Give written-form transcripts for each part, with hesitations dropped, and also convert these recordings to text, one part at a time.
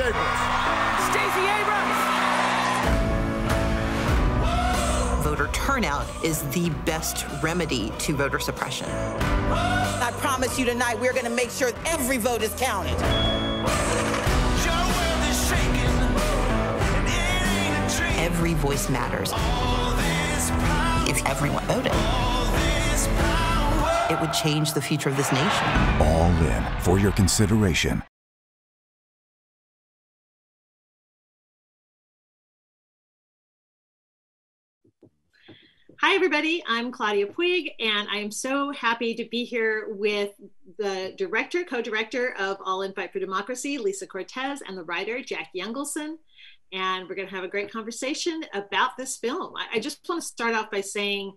Abrams. Stacey Abrams! Voter turnout is the best remedy to voter suppression. I promise you tonight, we're going to make sure every vote is counted. Every voice matters. If everyone voted, it would change the future of this nation. All in for your consideration. Hi, everybody. I'm Claudia Puig, and I am so happy to be here with the director, co-director of All In Fight for Democracy, Lisa Cortes, and the writer, Jack Youngelson. And we're going to have a great conversation about this film. I just want to start off by saying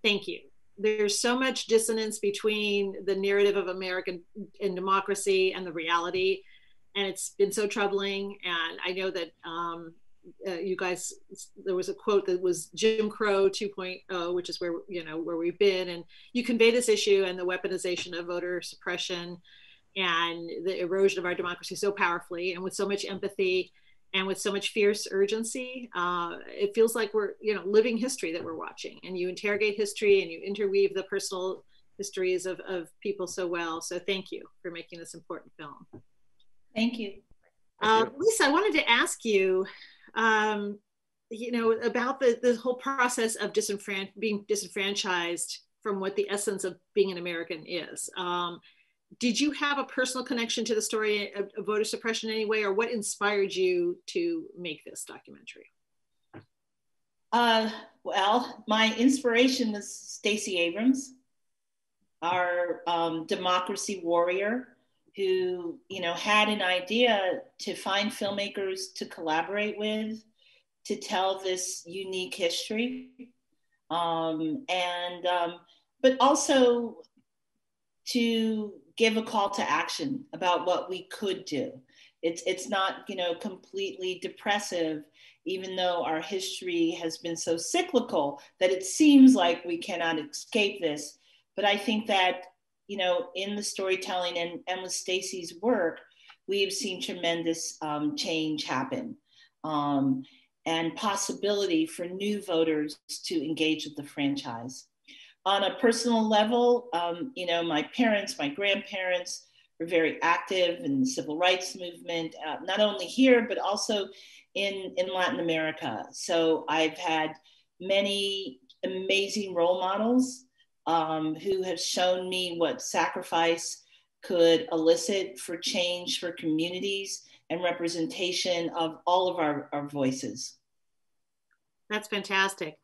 thank you. There's so much dissonance between the narrative of American and democracy and the reality, and it's been so troubling. And I know that you guys, there was a quote that was Jim Crow 2.0, which is where we've been, and you convey this issue and the weaponization of voter suppression and the erosion of our democracy so powerfully and with so much empathy and with so much fierce urgency. It feels like we're living history that we're watching, and you interrogate history and you interweave the personal histories of people so well. So thank you for making this important film. Thank you. Lisa, I wanted to ask you, about the whole process of being disenfranchised from what the essence of being an American is. Did you have a personal connection to the story of voter suppression in any way, or what inspired you to make this documentary? Well, my inspiration was Stacey Abrams, our democracy warrior, who had an idea to find filmmakers to collaborate with, to tell this unique history, but also to give a call to action about what we could do. It's not completely depressive, even though our history has been so cyclical that it seems like we cannot escape this. But I think that in the storytelling and with Stacey's work, we have seen tremendous change happen, and possibility for new voters to engage with the franchise. On a personal level, my parents, my grandparents were very active in the civil rights movement, not only here, but also in Latin America. So I've had many amazing role models who have shown me what sacrifice could elicit for change for communities and representation of all of our voices. That's fantastic.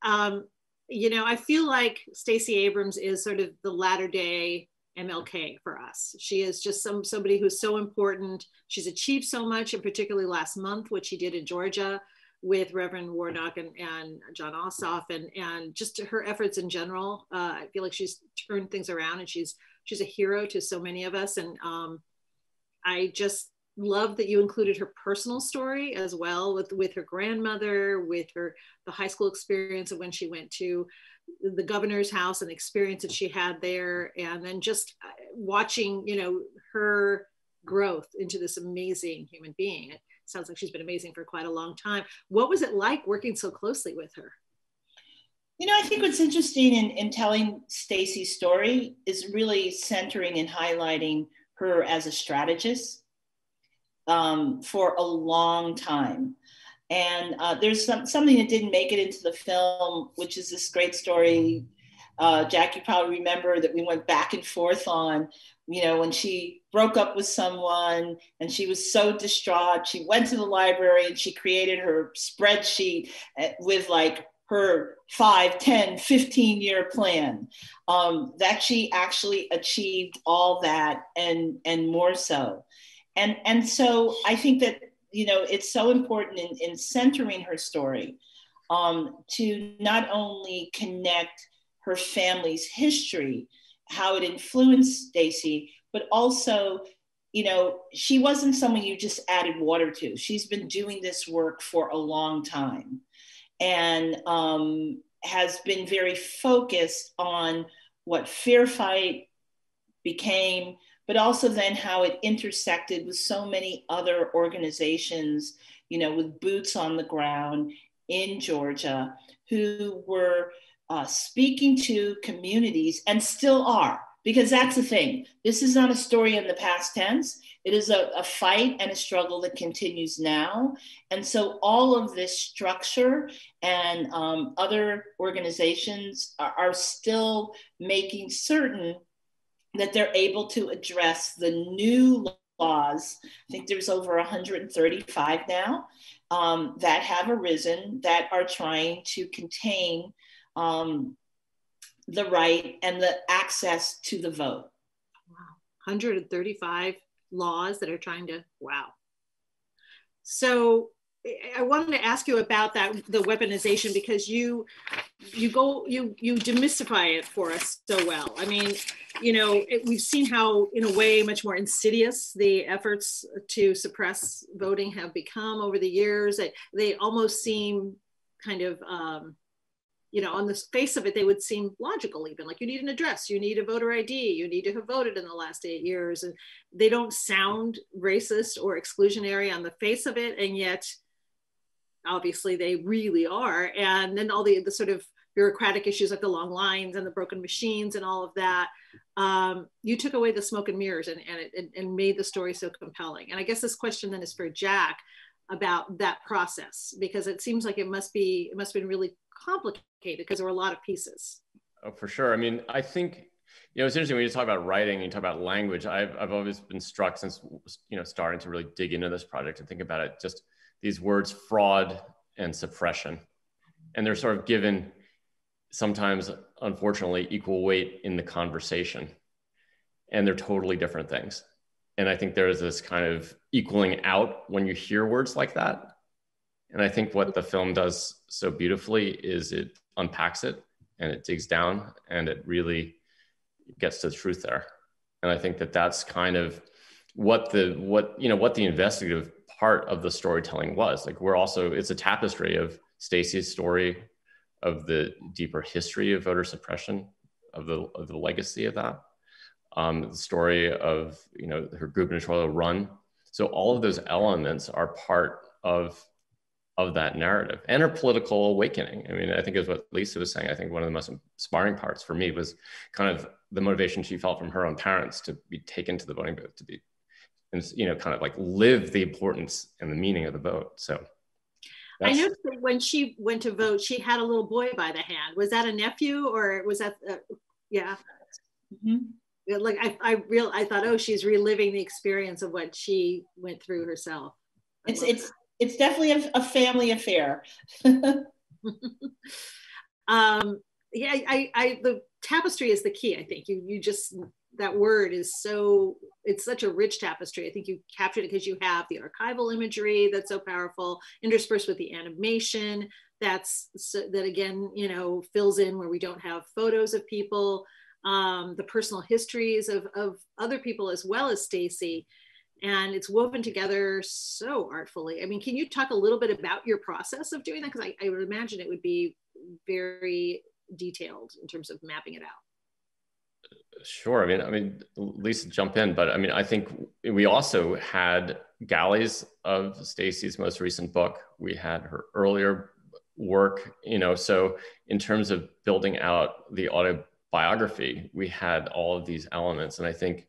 I feel like Stacey Abrams is sort of the latter day MLK for us. She is just somebody who's so important. She's achieved so much, and particularly last month, what she did in Georgia with Reverend Warnock and John Ossoff, and just her efforts in general. I feel like she's turned things around, and she's a hero to so many of us. And I just love that you included her personal story as well, with her grandmother, with the high school experience of when she went to the governor's house and the experience that she had there, and then just watching her growth into this amazing human being. It sounds like she's been amazing for quite a long time. What was it like working so closely with her? I think what's interesting in telling Stacey's story is really centering and highlighting her as a strategist for a long time. And there's something that didn't make it into the film, which is this great story, Jack, you probably remember, that we went back and forth on, when she broke up with someone and she was so distraught, she went to the library and she created her spreadsheet with like her 5, 10, 15-year plan, that she actually achieved all that and more so. And so I think that, it's so important in centering her story to not only connect her family's history, how it influenced Stacey, but also, she wasn't someone you just added water to. She's been doing this work for a long time and has been very focused on what Fair Fight became, but also then how it intersected with so many other organizations, with boots on the ground in Georgia, who were speaking to communities and still are, because that's the thing. This is not a story in the past tense. It is a fight and a struggle that continues now. And so all of this structure and other organizations are still making certain that they're able to address the new laws. I think there's over 135 now that have arisen that are trying to contain the right and the access to the vote. Wow, 135 laws that are trying to, wow. So I wanted to ask you about that, the weaponization, because you demystify it for us so well. I mean, we've seen how, in a way, much more insidious the efforts to suppress voting have become over the years. They almost seem kind of, on the face of it, they would seem logical, even like you need an address, you need a voter ID, you need to have voted in the last 8 years. And they don't sound racist or exclusionary on the face of it. And yet, obviously, they really are. And then all the sort of bureaucratic issues like the long lines and the broken machines and all of that, you took away the smoke and mirrors and made the story so compelling. And I guess this question then is for Jack about that process, because it seems like it must have been really complicated because there were a lot of pieces. Oh, for sure. I mean, I think, it's interesting when you talk about writing, you talk about language. I've always been struck since, starting to really dig into this project and think about it, just these words, fraud and suppression. And they're sort of given sometimes, unfortunately, equal weight in the conversation. And they're totally different things. And I think there is this kind of equaling out when you hear words like that. And I think what the film does so beautifully is it unpacks it and it digs down and it really gets to the truth there. And I think that that's kind of what the investigative part of the storytelling was. Like it's a tapestry of Stacey's story, of the deeper history of voter suppression, of the legacy of that, the story of her gubernatorial run. So all of those elements are part of that narrative and her political awakening. I mean, I think it was what Lisa was saying. I think one of the most inspiring parts for me was kind of the motivation she felt from her own parents to be taken to the voting booth, to be, kind of like live the importance and the meaning of the vote. So I noticed that when she went to vote, she had a little boy by the hand. Was that a nephew or was that, yeah. Mm-hmm. Like I thought, oh, she's reliving the experience of what she went through herself. It's definitely a family affair. The tapestry is the key. I think you just, that word is it's such a rich tapestry. I think you captured it because you have the archival imagery that's so powerful, interspersed with the animation that again, fills in where we don't have photos of people, the personal histories of other people as well as Stacey. And it's woven together so artfully. I mean, can you talk a little bit about your process of doing that? Because I would imagine it would be very detailed in terms of mapping it out. Sure. I mean, Lisa, jump in. But I mean, I think we also had galleys of Stacey's most recent book. We had her earlier work, so in terms of building out the autobiography, we had all of these elements. And I think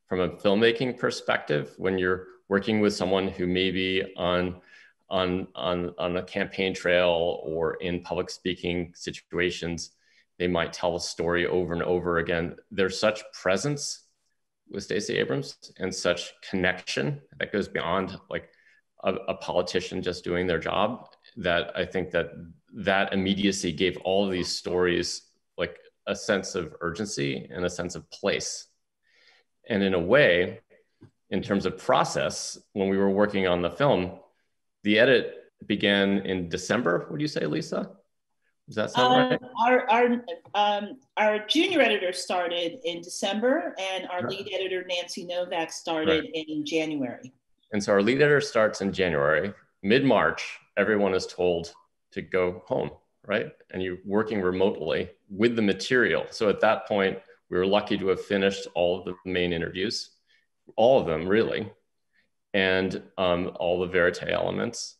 from a filmmaking perspective, when you're working with someone who may be on a campaign trail or in public speaking situations, they might tell a story over and over again. There's such presence with Stacey Abrams and such connection that goes beyond like a politician just doing their job, that I think that immediacy gave all of these stories like a sense of urgency and a sense of place. And in a way, in terms of process, when we were working on the film, the edit began in December, would you say, Lisa? Does that sound right? Our junior editor started in December, and our lead editor, Nancy Novak, started in January. And so our lead editor starts in January. Mid-March, everyone is told to go home, right? And you're working remotely with the material. So at that point, we were lucky to have finished all of the main interviews. all of them really, and all the verite elements.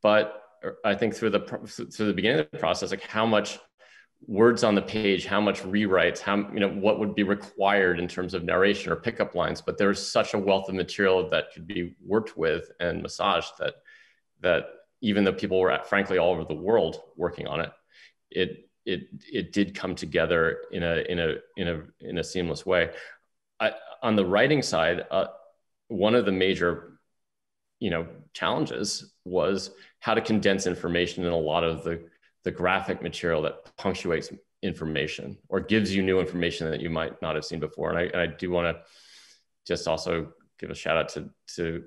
But I think through the beginning of the process, like how much words on the page, how much rewrites, what would be required in terms of narration or pickup lines. But there's such a wealth of material that could be worked with and massaged that even though people were frankly all over the world working on it, it did come together in a seamless way. On the writing side, one of the major challenges was how to condense information in a lot of the graphic material that punctuates information or gives you new information that you might not have seen before. And I do want to just also give a shout out to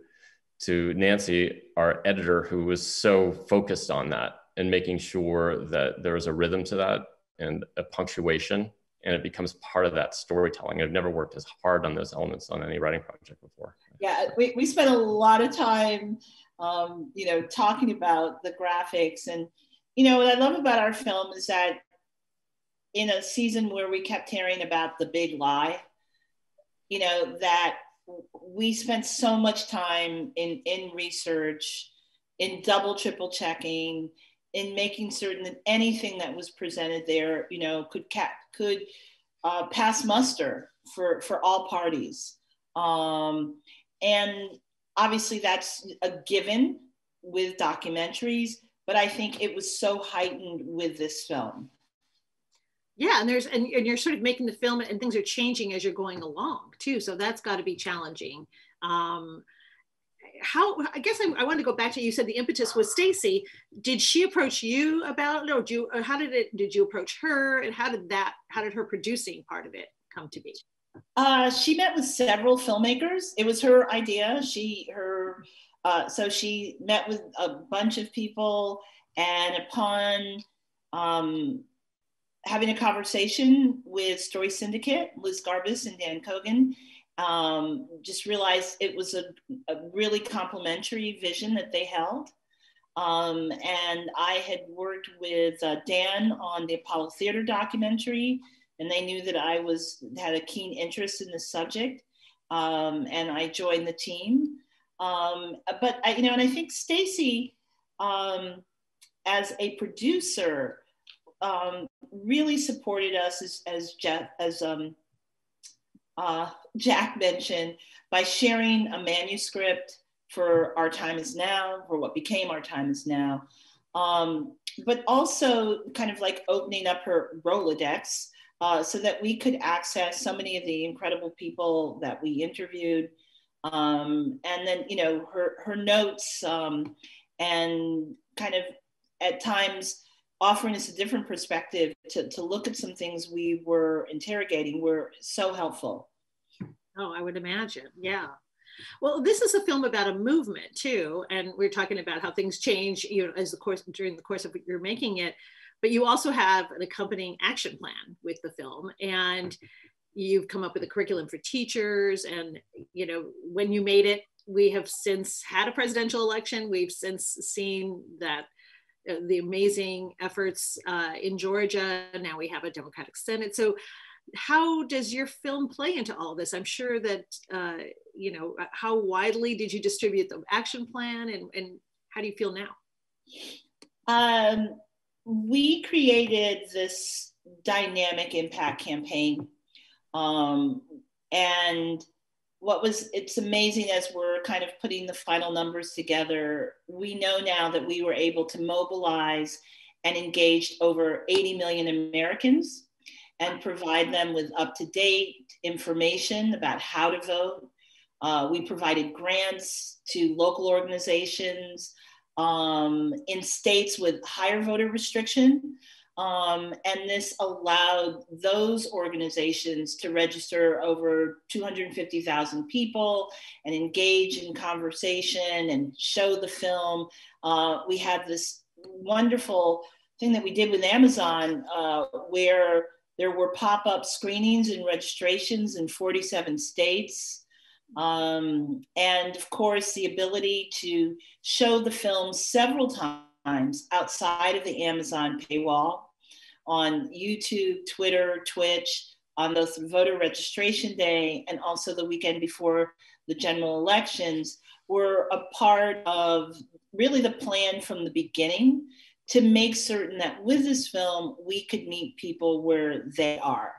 Nancy, our editor, who was so focused on that and making sure that there was a rhythm to that and a punctuation, and it becomes part of that storytelling. I've never worked as hard on those elements on any writing project before. Yeah, we spent a lot of time, talking about the graphics. And, what I love about our film is that in a season where we kept hearing about the big lie, that we spent so much time in research, in double, triple checking, in making certain that anything that was presented there, could pass muster for all parties. And obviously that's a given with documentaries, but I think it was so heightened with this film. Yeah, and you're sort of making the film and things are changing as you're going along too. So that's got to be challenging. I guess I want to go back to, you said the impetus was Stacey. Did she approach you about it, or did you approach her, and how did her producing part of it come to be? She met with several filmmakers. It was her idea. So she met with a bunch of people, and upon having a conversation with Story Syndicate, Liz Garbus and Dan Cogan, just realized it was a really complementary vision that they held. And I had worked with Dan on the Apollo Theater documentary, and they knew that I had a keen interest in the subject, and I joined the team. But and I think Stacey, as a producer, really supported us as Jack mentioned, by sharing a manuscript for Our Time Is Now, for what became Our Time Is Now, but also kind of like opening up her Rolodex so that we could access so many of the incredible people that we interviewed. And then, her notes and kind of at times offering us a different perspective to look at some things we were interrogating were so helpful. Oh, I would imagine. Yeah. Well, this is a film about a movement too. And we're talking about how things change, during the course of your making it, but you also have an accompanying action plan with the film, and you've come up with a curriculum for teachers. And, when you made it, we have since had a presidential election. We've since seen that the amazing efforts in Georgia. Now we have a Democratic Senate. So how does your film play into all of this? I'm sure that, how widely did you distribute the action plan, and how do you feel now? We created this dynamic impact campaign. And it's amazing as we're kind of putting the final numbers together, we know now that we were able to mobilize and engage over 80 million Americans and provide them with up-to-date information about how to vote. We provided grants to local organizations in states with higher voter restriction. And this allowed those organizations to register over 250,000 people and engage in conversation and show the film. We had this wonderful thing that we did with Amazon where there were pop-up screenings and registrations in 47 states. And of course, the ability to show the film several times outside of the Amazon paywall on YouTube, Twitter, Twitch, on both voter registration day and also the weekend before the general elections were a part of really the plan from the beginning to make certain that with this film, we could meet people where they are.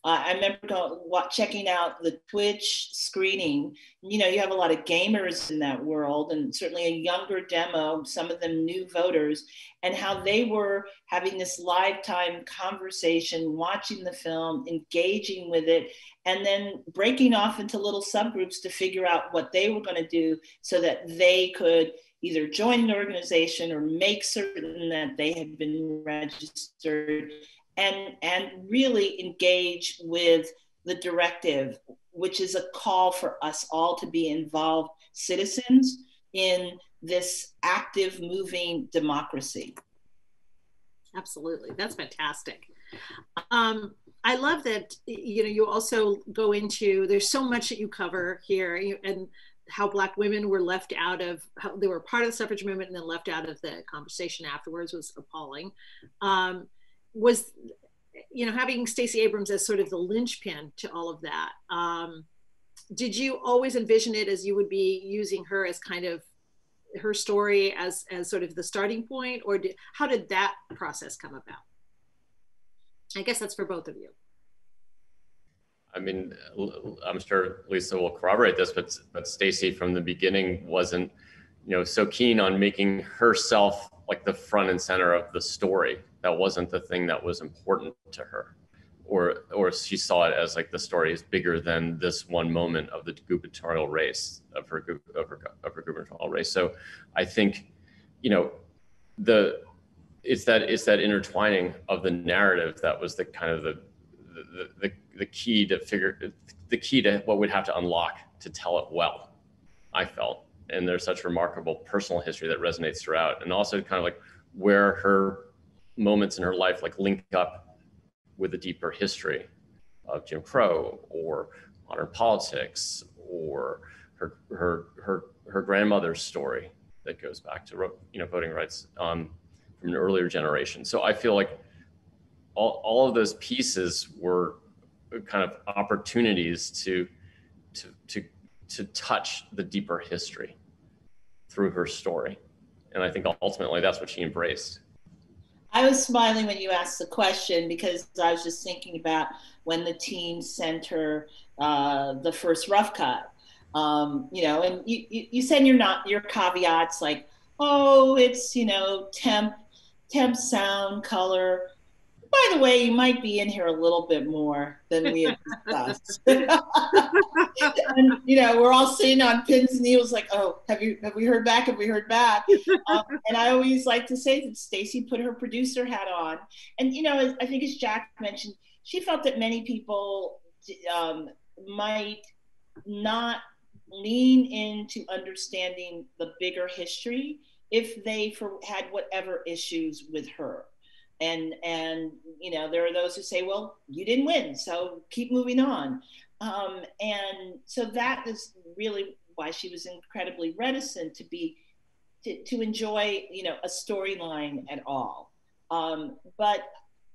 I remember checking out the Twitch screening. You know, you have a lot of gamers in that world, and certainly a younger demo, some of them new voters, and how they were having this lifetime conversation, watching the film, engaging with it, and then breaking off into little subgroups to figure out what they were going to do so that they could either join an organization or make certain that they had been registered, and really engage with the directive, which is a call for us all to be involved citizens in this active, moving democracy. Absolutely, that's fantastic. I love that, you know, you also go into, there's so much that you cover here, and how Black women were left out of, how they were part of the suffrage movement and then left out of the conversation afterwards was appalling. Was, you know, having Stacey Abrams as sort of the linchpin to all of that. Did you always envision it as you would be using her as kind of her story as sort of the starting point, or how did that process come about? I guess that's for both of you. I mean, I'm sure Lisa will corroborate this, but Stacey from the beginning wasn't, you know, so keen on making herself like the front and center of the story. That wasn't the thing that was important to her, or she saw it as like the story is bigger than this one moment of the gubernatorial race of her gubernatorial race. So I think, you know, it's that intertwining of the narrative that was the kind of the key to what we'd have to unlock to tell it well, I felt. And there's such remarkable personal history that resonates throughout, and also kind of like where her moments in her life like link up with the deeper history of Jim Crow or modern politics or her grandmother's story that goes back to, you know, voting rights from an earlier generation. So I feel like all of those pieces were kind of opportunities to touch the deeper history through her story. And I think ultimately that's what she embraced. I was smiling when you asked the question because I was just thinking about when the team sent her the first rough cut, you know, and you said your caveats like, oh, it's, you know, temp, sound, color. By the way, you might be in here a little bit more than we have discussed. And, you know, we're all sitting on pins and needles like, oh, have we heard back? Have we heard back? And I always like to say that Stacey put her producer hat on. And, you know, I think as Jack mentioned, she felt that many people might not lean into understanding the bigger history if they had whatever issues with her. And you know, there are those who say, well, you didn't win, so keep moving on. And so that is really why she was incredibly reticent to enjoy, you know, a storyline at all. But,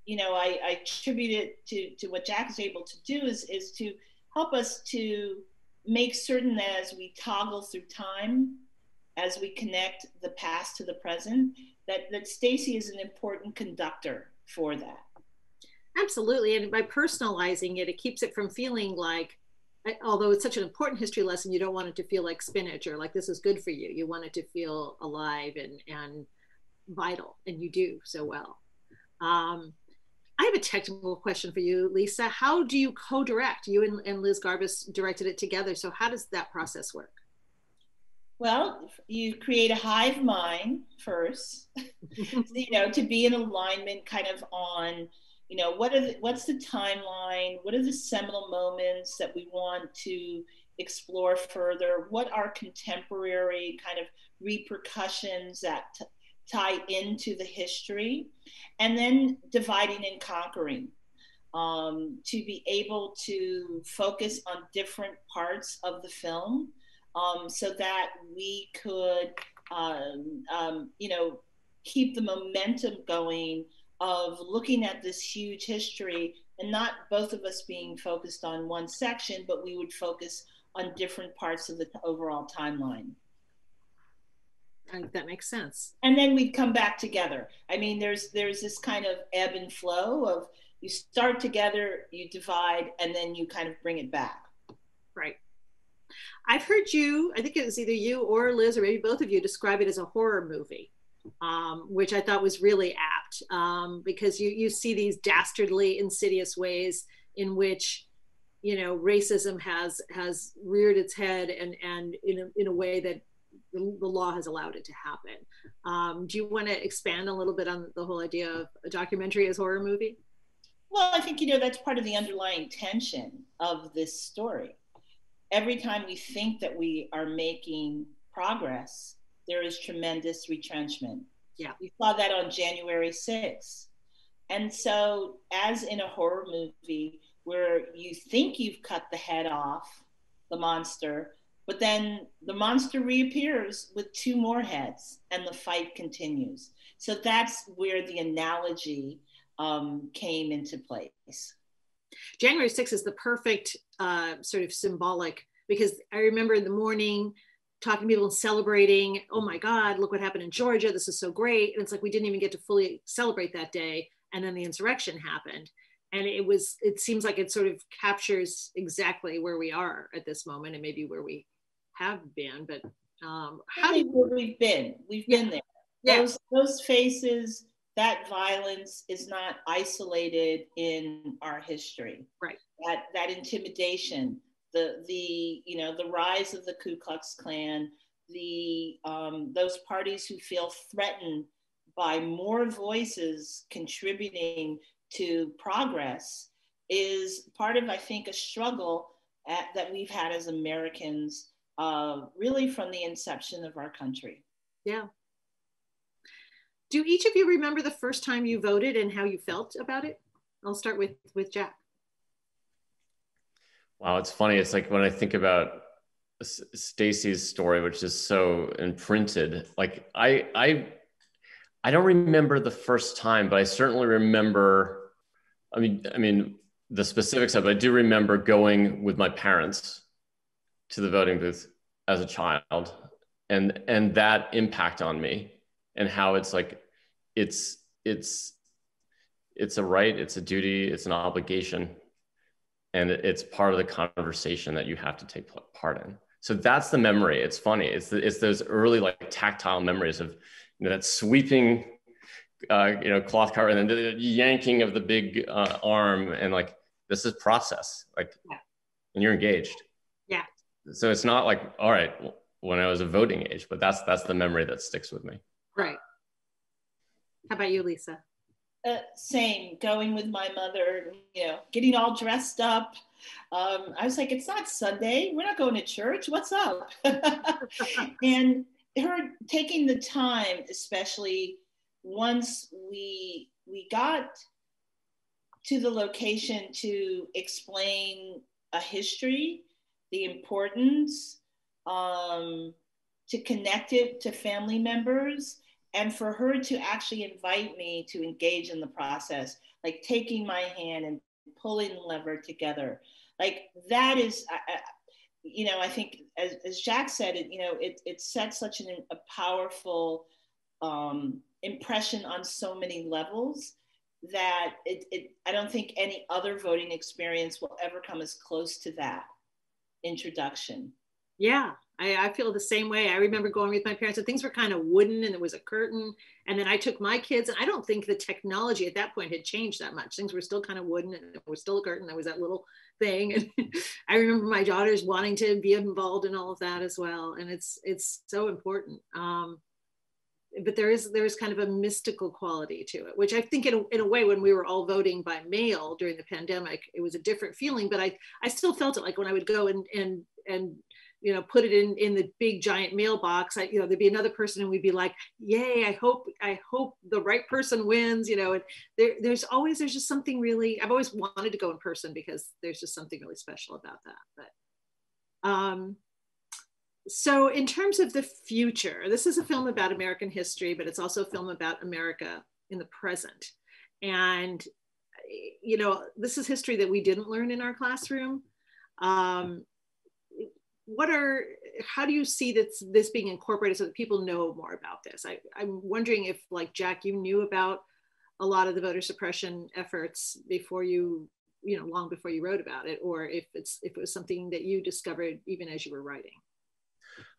you know, I attribute it to what Jack is able to do is to help us to make certain that as we toggle through time, as we connect the past to the present, that Stacey is an important conductor for that. Absolutely, and by personalizing it, it keeps it from feeling like, although it's such an important history lesson, you don't want it to feel like spinach or like this is good for you. You want it to feel alive and vital, and you do so well. I have a technical question for you, Lisa. How do you co-direct? You and Liz Garbus directed it together, so how does that process work? Well, you create a hive mind first, you know, to be in alignment kind of on, you know, what's the timeline? What are the seminal moments that we want to explore further? What are contemporary kind of repercussions that tie into the history? And then dividing and conquering, to be able to focus on different parts of the film. So that we could, you know, keep the momentum going of looking at this huge history and not both of us being focused on one section, but we would focus on different parts of the overall timeline. That makes sense. And then we'd come back together. I mean, there's this kind of ebb and flow of you start together, you divide, and then you kind of bring it back. Right. I've heard you, I think it was either you or Liz, or maybe both of you, describe it as a horror movie, which I thought was really apt, because you see these dastardly, insidious ways in which, you know, racism has reared its head, and in a way that the law has allowed it to happen. Do you want to expand a little bit on the whole idea of a documentary as horror movie? Well, I think, you know, that's part of the underlying tension of this story. Every time we think that we are making progress, there is tremendous retrenchment. Yeah. We saw that on January 6th. And so, as in a horror movie where you think you've cut the head off the monster, but then the monster reappears with 2 more heads and the fight continues. So that's where the analogy came into place. January 6th is the perfect sort of symbolic, because I remember in the morning talking to people and celebrating, oh my God, look what happened in Georgia. This is so great. And it's like, we didn't even get to fully celebrate that day. And then the insurrection happened. And it seems like it sort of captures exactly where we are at this moment, and maybe where we have been, but we've been there. Yeah. Those faces, that violence is not isolated in our history. Right. That intimidation, the rise of the Ku Klux Klan, those parties who feel threatened by more voices contributing to progress is part of, I think, a struggle that we've had as Americans, really from the inception of our country. Yeah. Do each of you remember the first time you voted and how you felt about it? I'll start with Jack. Wow, it's funny. It's like when I think about Stacey's story, which is so imprinted, like I don't remember the first time, but I certainly remember, I mean, the specifics of it, I do remember going with my parents to the voting booth as a child, and that impact on me, and how it's like, it's a right, it's a duty, it's an obligation, and it's part of the conversation that you have to take part in. So that's the memory. It's funny. It's those early, like, tactile memories of, you know, that sweeping, cloth cover, and then the yanking of the big arm, and like, this is process, like, yeah. And you're engaged. Yeah. So it's not like, all right, when I was a voting age, but that's the memory that sticks with me. Right. How about you, Lisa? Same, going with my mother, getting all dressed up. I was like, it's not Sunday. We're not going to church. What's up? And her taking the time, especially once we got to the location, to explain a history, the importance, to connect it to family members, and for her to actually invite me to engage in the process, like taking my hand and pulling the lever together. Like, that is, I think, as Jack said, it sets such a powerful impression on so many levels that I don't think any other voting experience will ever come as close to that introduction. Yeah, I feel the same way. I remember going with my parents, and things were kind of wooden, and there was a curtain, and then I took my kids, and I don't think the technology at that point had changed that much. Things were still kind of wooden, and there was still a curtain. There was that little thing, and I remember my daughters wanting to be involved in all of that as well, and it's so important. But there is kind of a mystical quality to it, which I think in a way, when we were all voting by mail during the pandemic, it was a different feeling, but I still felt it, like when I would go and put it in the big giant mailbox, there'd be another person, and we'd be like, yay, I hope the right person wins, and there's just something really, I've always wanted to go in person because there's just something really special about that. But so in terms of the future, this is a film about American history, but it's also a film about America in the present. And you know, this is history that we didn't learn in our classroom. How do you see this being incorporated so that people know more about this? I'm wondering if, like Jack, you knew about a lot of the voter suppression efforts before long before you wrote about it, or if it was something that you discovered even as you were writing.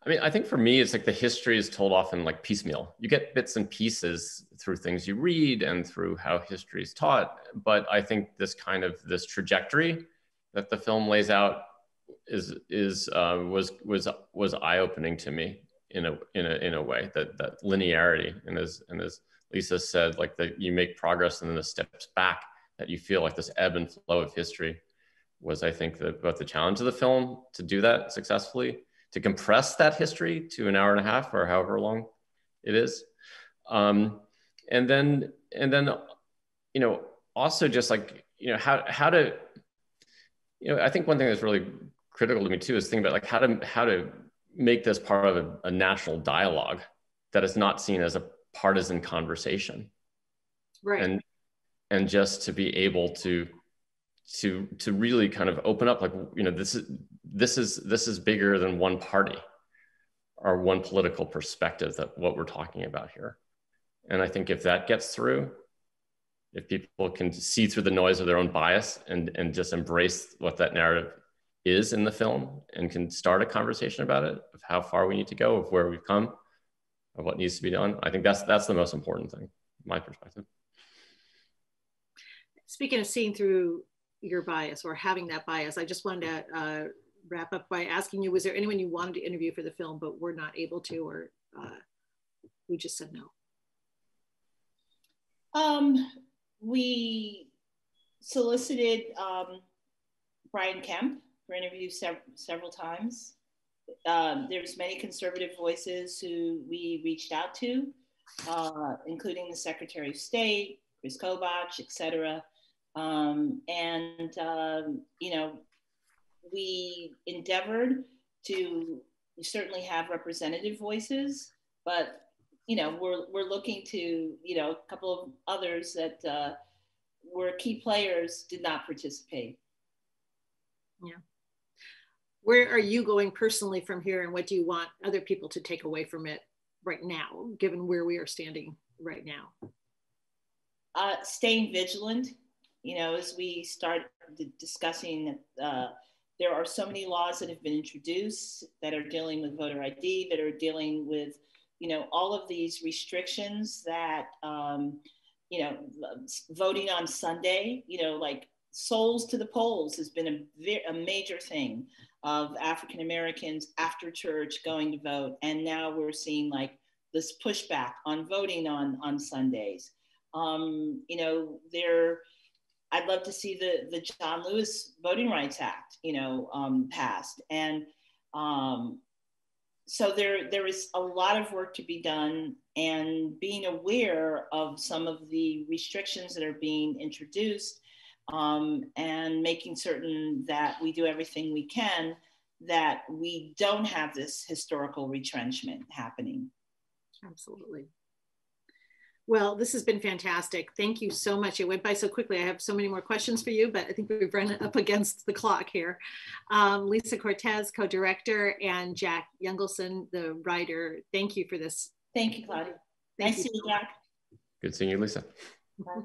I mean, I think for me, it's like the history is told often like piecemeal. You get bits and pieces through things you read and through how history is taught. But I think this trajectory that the film lays out was eye-opening to me in a way, that linearity, and as Lisa said, like that you make progress and then the steps back, that you feel like this ebb and flow of history was, I think, both the challenge of the film to do that successfully, to compress that history to an hour and a half or however long it is. And then, you know, also just like, you know, how to, you know, I think one thing that's really critical to me too is thinking about like how to make this part of a national dialogue that is not seen as a partisan conversation. Right. And just to be able to really kind of open up, like, you know, this is bigger than one party or one political perspective, that what we're talking about here. And I think if that gets through, if people can see through the noise of their own bias and just embrace what that narrative is in the film and can start a conversation about it, of how far we need to go, of where we've come, of what needs to be done, I think that's the most important thing, my perspective. Speaking of seeing through your bias or having that bias, I just wanted to wrap up by asking you, was there anyone you wanted to interview for the film but were not able to, or we just said no? We solicited Brian Kemp for interviews several times. There's many conservative voices who we reached out to, including the Secretary of State, Chris Kobach, et cetera. You know, we endeavored to certainly have representative voices, but, you know, we're looking to, you know, a couple of others that were key players did not participate. Yeah. Where are you going personally from here, and what do you want other people to take away from it right now, given where we are standing right now? Staying vigilant, you know, as we start discussing, there are so many laws that have been introduced that are dealing with voter ID, that are dealing with, you know, all of these restrictions that, you know, voting on Sunday, you know, like souls to the polls has been a major thing of African Americans after church going to vote. And now we're seeing like this pushback on voting on Sundays. You know, I'd love to see the John Lewis Voting Rights Act, you know, passed. And so there is a lot of work to be done, and being aware of some of the restrictions that are being introduced, and making certain that we do everything we can, that we don't have this historical retrenchment happening. Absolutely. Well, this has been fantastic. Thank you so much. It went by so quickly. I have so many more questions for you, but I think we've run up against the clock here. Lisa Cortes, co-director, and Jack Youngelson, the writer. Thank you for this. Thank you, Claudia. Nice seeing you, Jack. Good seeing you, Lisa. Bye.